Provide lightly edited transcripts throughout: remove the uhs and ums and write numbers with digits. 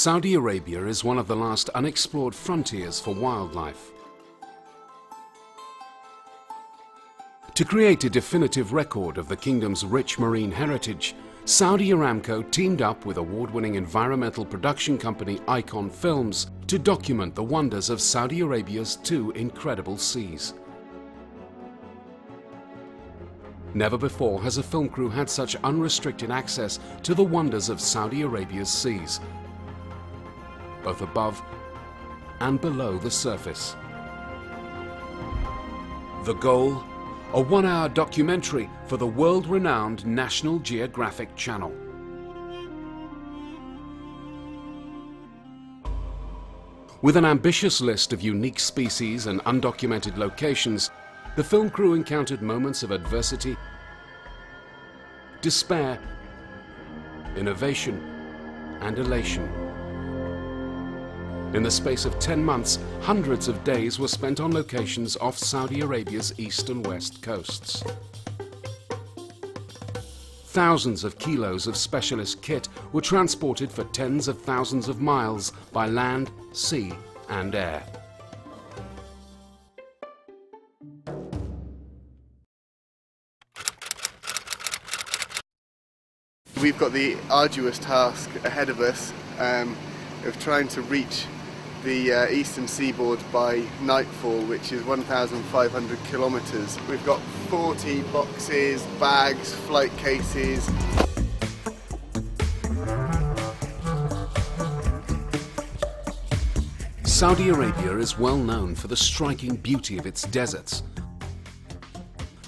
Saudi Arabia is one of the last unexplored frontiers for wildlife. To create a definitive record of the kingdom's rich marine heritage, Saudi Aramco teamed up with award-winning environmental production company Icon Films to document the wonders of Saudi Arabia's two incredible seas. Never before has a film crew had such unrestricted access to the wonders of Saudi Arabia's seas, both above and below the surface. The goal? A one-hour documentary for the world-renowned National Geographic channel. With an ambitious list of unique species and undocumented locations, the film crew encountered moments of adversity, despair, innovation, and elation. In the space of 10 months, hundreds of days were spent on locations off Saudi Arabia's east and west coasts. Thousands of kilos of specialist kit were transported for tens of thousands of miles by land, sea, and air. We've got the arduous task ahead of us of trying to reach the eastern seaboard by nightfall, which is 1,500 kilometres. We've got 40 boxes, bags, flight cases. Saudi Arabia is well known for the striking beauty of its deserts.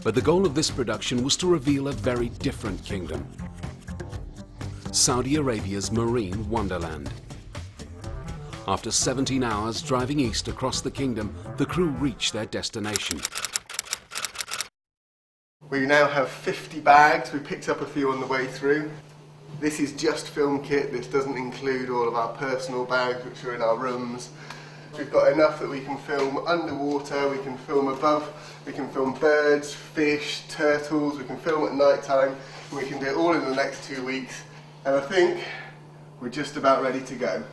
But the goal of this production was to reveal a very different kingdom: Saudi Arabia's marine wonderland. After 17 hours driving east across the kingdom, the crew reached their destination. We now have 50 bags. We picked up a few on the way through. This is just film kit. This doesn't include all of our personal bags, which are in our rooms. We've got enough that we can film underwater, we can film above, we can film birds, fish, turtles, we can film at night time, and we can do it all in the next 2 weeks. And I think we're just about ready to go.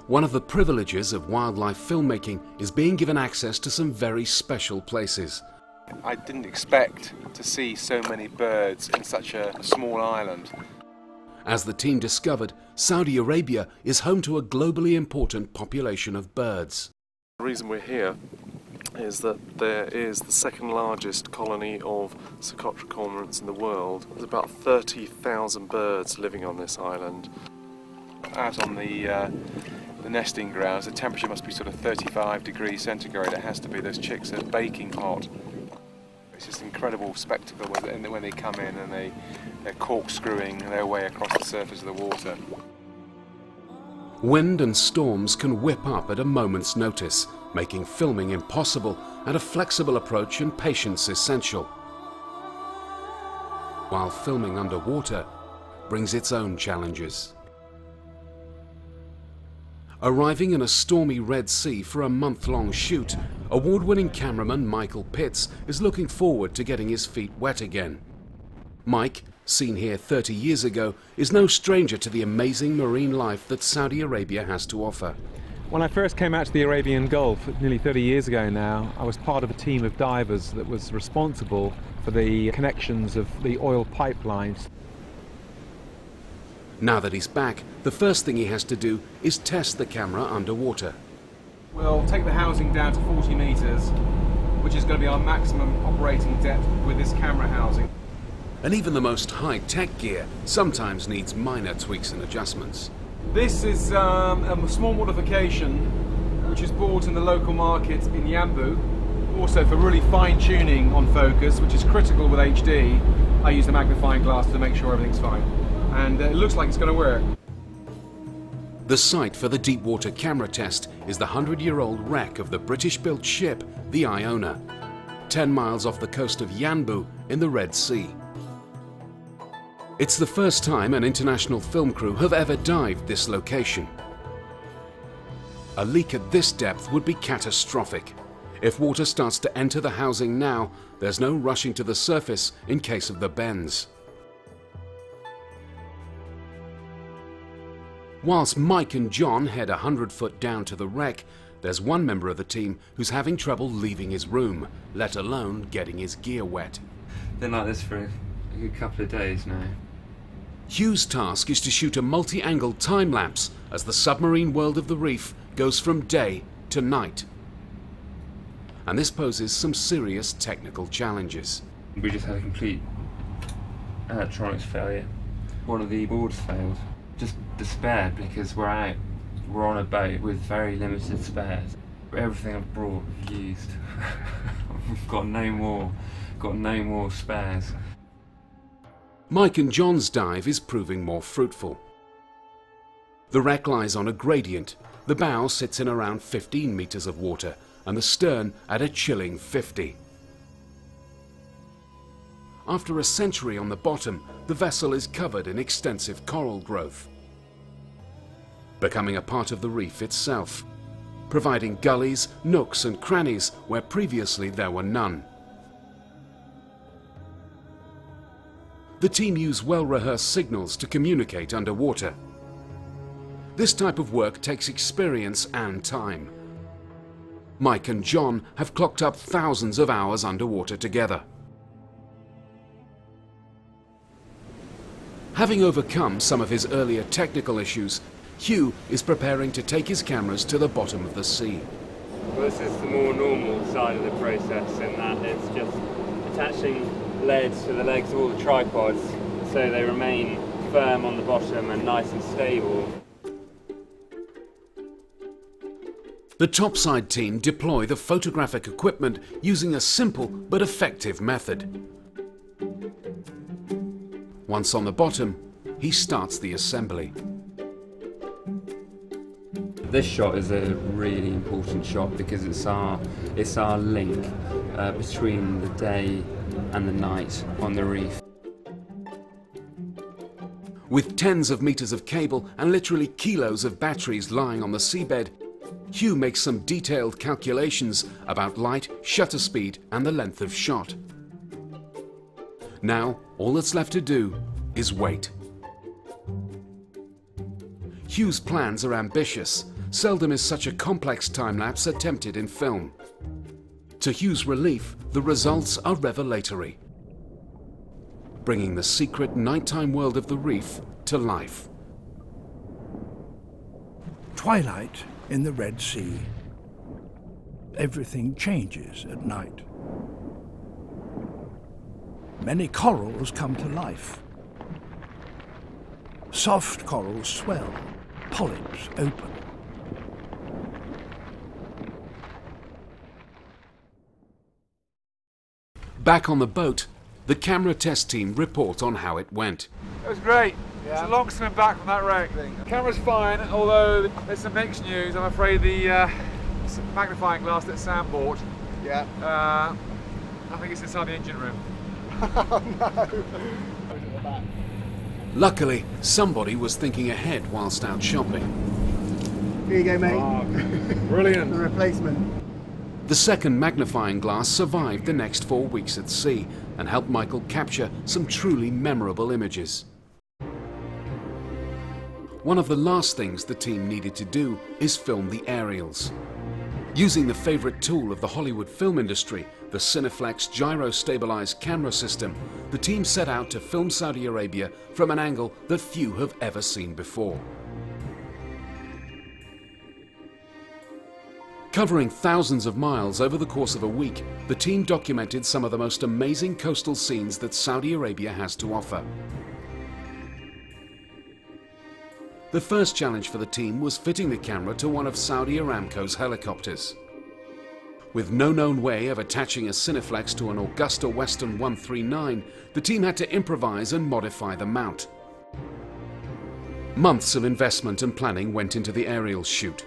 One of the privileges of wildlife filmmaking is being given access to some very special places. I didn't expect to see so many birds in such a small island. As the team discovered, Saudi Arabia is home to a globally important population of birds. The reason we're here is that there is the second largest colony of Socotra cormorants in the world. There's about 30,000 birds living on this island. Out on the nesting grounds, the temperature must be sort of 35 degrees centigrade. It has to be. Those chicks are baking hot. It's just an incredible spectacle when they come in and they're corkscrewing their way across the surface of the water. Wind and storms can whip up at a moment's notice, making filming impossible, and a flexible approach and patience essential. While filming underwater brings its own challenges. Arriving in a stormy Red Sea for a month-long shoot, award-winning cameraman Michael Pitts is looking forward to getting his feet wet again. Mike, seen here 30 years ago, is no stranger to the amazing marine life that Saudi Arabia has to offer. When I first came out to the Arabian Gulf nearly 30 years ago now, I was part of a team of divers that was responsible for the connections of the oil pipelines. Now that he's back, the first thing he has to do is test the camera underwater. We'll take the housing down to 40 metres, which is going to be our maximum operating depth with this camera housing. And even the most high-tech gear sometimes needs minor tweaks and adjustments. This is a small modification which is bought in the local market in Yanbu. Also for really fine-tuning on focus, which is critical with HD, I use the magnifying glass to make sure everything's fine. And it looks like it's going to work. The site for the deep-water camera test is the 100-year-old wreck of the British-built ship, the Iona, 10 miles off the coast of Yanbu in the Red Sea. It's the first time an international film crew have ever dived this location. A leak at this depth would be catastrophic. If water starts to enter the housing now, there's no rushing to the surface in case of the bends. Whilst Mike and John head 100 foot down to the wreck, there's one member of the team who's having trouble leaving his room, let alone getting his gear wet. Been like this for a good couple of days now. Hugh's task is to shoot a multi-angle time-lapse as the submarine world of the reef goes from day to night. And this poses some serious technical challenges. We just had a complete electronics failure. One of the boards failed. Just despaired because we're out. We're on a boat with very limited spares. Everything I've brought, I've used. We've got no more spares. Mike and John's dive is proving more fruitful. The wreck lies on a gradient. The bow sits in around 15 meters of water and the stern at a chilling 50. After a century on the bottom, the vessel is covered in extensive coral growth, becoming a part of the reef itself, providing gullies, nooks and crannies where previously there were none. The team use well-rehearsed signals to communicate underwater. This type of work takes experience and time. Mike and John have clocked up thousands of hours underwater together. Having overcome some of his earlier technical issues, Hugh is preparing to take his cameras to the bottom of the sea. Well, this is the more normal side of the process in that it's just attaching leads to the legs of all the tripods so they remain firm on the bottom and nice and stable. The topside team deploy the photographic equipment using a simple but effective method. Once on the bottom, he starts the assembly. This shot is a really important shot because it's our link between the day and the night on the reef. With tens of meters of cable and literally kilos of batteries lying on the seabed, Hugh makes some detailed calculations about light, shutter speed and the length of shot. Now, all that's left to do is wait. Hugh's plans are ambitious. Seldom is such a complex time-lapse attempted in film. To Hugh's relief, the results are revelatory, bringing the secret nighttime world of the reef to life. Twilight in the Red Sea. Everything changes at night. Many corals come to life. Soft corals swell, polyps open. Back on the boat, the camera test team report on how it went. It was great. Yeah. It's a long swim back from that wreck. The camera's fine, although there's some mixed news. I'm afraid the magnifying glass that Sam bought, I think it's inside the engine room. Oh no! Luckily, somebody was thinking ahead whilst out shopping. Here you go, mate. Oh, brilliant. The replacement. The second magnifying glass survived the next 4 weeks at sea and helped Michael capture some truly memorable images. One of the last things the team needed to do is film the aerials. Using the favorite tool of the Hollywood film industry, the Cineflex gyro-stabilized camera system, the team set out to film Saudi Arabia from an angle that few have ever seen before. Covering thousands of miles over the course of a week, the team documented some of the most amazing coastal scenes that Saudi Arabia has to offer. The first challenge for the team was fitting the camera to one of Saudi Aramco's helicopters. With no known way of attaching a Cineflex to an Augusta Western 139, the team had to improvise and modify the mount. Months of investment and planning went into the aerial shoot.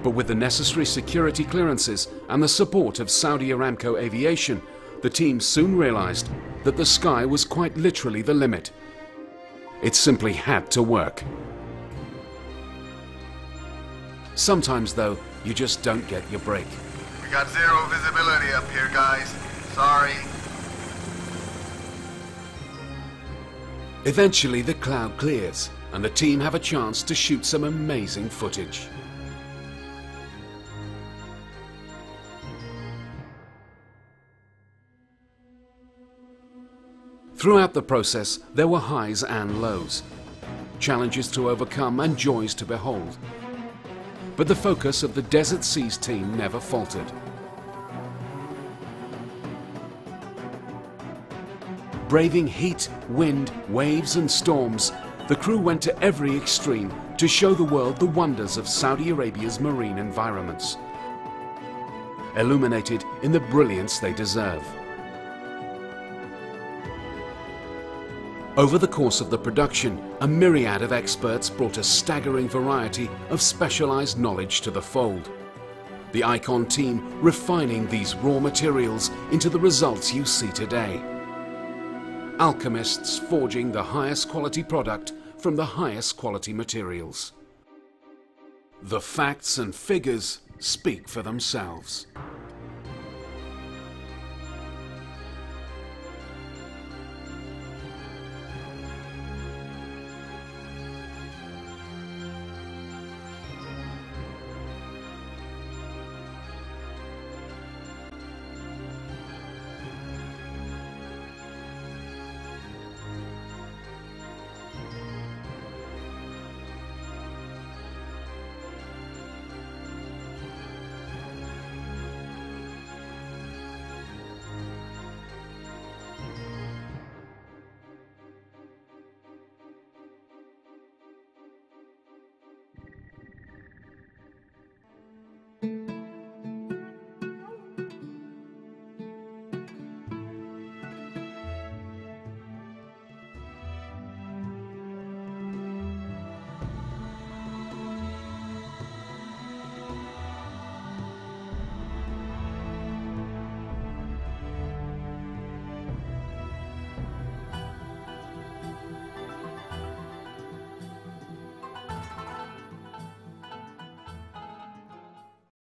But with the necessary security clearances and the support of Saudi Aramco Aviation, the team soon realized that the sky was quite literally the limit. It simply had to work. Sometimes, though, you just don't get your break. We got zero visibility up here, guys. Sorry. Eventually, the cloud clears, and the team have a chance to shoot some amazing footage. Throughout the process, there were highs and lows, challenges to overcome and joys to behold. But the focus of the Desert Seas team never faltered. Braving heat, wind, waves and storms, the crew went to every extreme to show the world the wonders of Saudi Arabia's marine environments, illuminated in the brilliance they deserve. Over the course of the production, a myriad of experts brought a staggering variety of specialized knowledge to the fold. The Icon team refining these raw materials into the results you see today. Alchemists forging the highest quality product from the highest quality materials. The facts and figures speak for themselves.